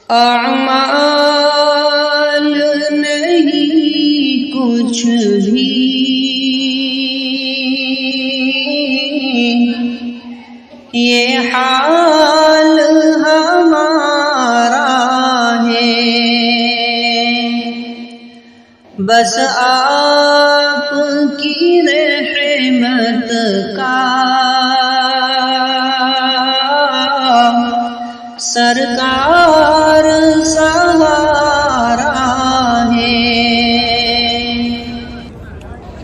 اعمال نہیں کچھ بھی، یہ حال ہمارا ہے، بس آپ کی رحمت کا سرکار سہارا ہے۔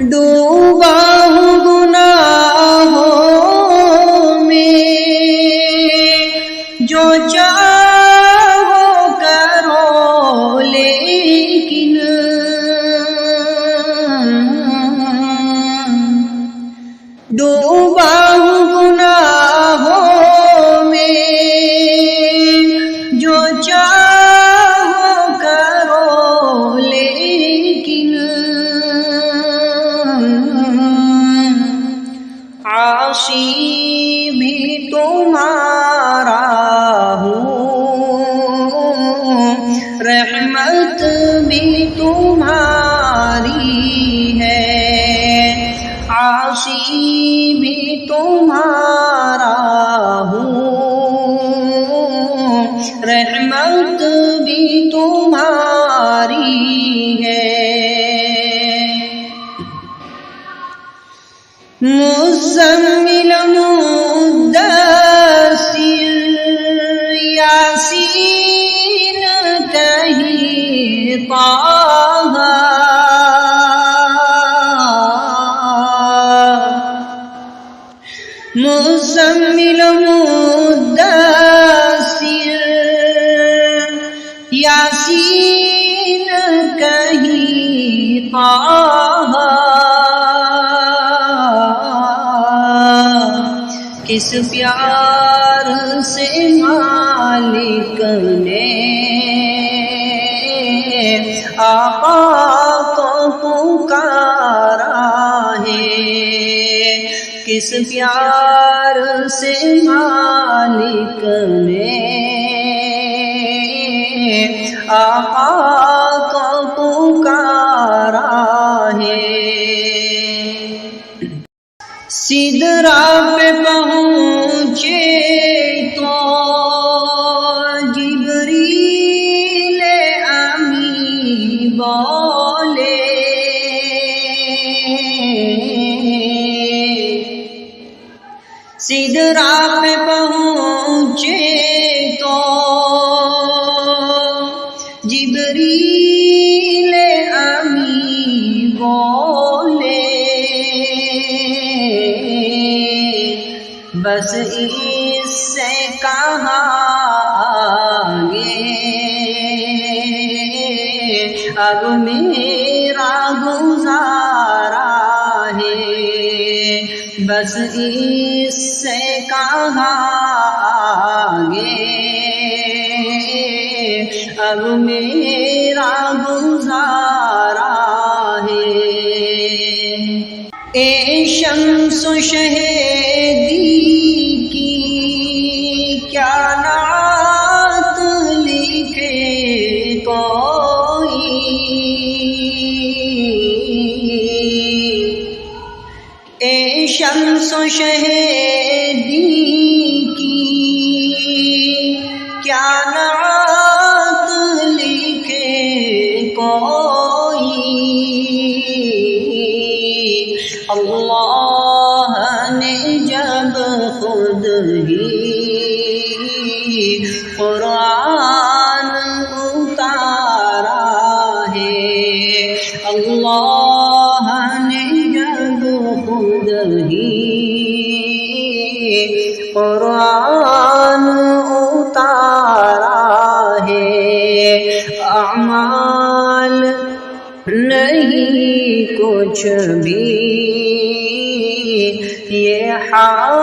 ڈوبا ہوں گناہوں میں، جو چاہو کرو لیکن ڈوبا ہوں گناہوں میں، جو چاہو کرو لیکن عاصی بھی تمہارا ہوں، رحمت بھی تمہاری ہے، عاصی بھی تمہارا ہوں، رحمت بھی تمہاری ہے۔ مزمل مدثر یاسین کہیں طه، مزمل مدثر یاسین کہیں طه، کس پیار سے مالک نے آقا کو پکارا ہے، کس پیار سے مالک نے آقا کو پکارا ہے۔ سدرا پہ پہنچے تو جبریل امی بولے، سدرا پہ پہنچے تو جبریل امی بولے، بس اس سے کہاں آگے اب میرا گزارا ہے، بس اس سے کہاں آگے اب میرا گزارا ہے۔ اے شمس و شہیدی کی کیا نعت لکھے کوئی، اے شمس و شہیدی کی کیا نعت لکھے کوئی، اللہ نے جب خود ہی قرآن اتارا ہے، اللہ نے جب خود ہی قرآن اتارا ہے، اعمال نہیں کچھ بھی، یہ حال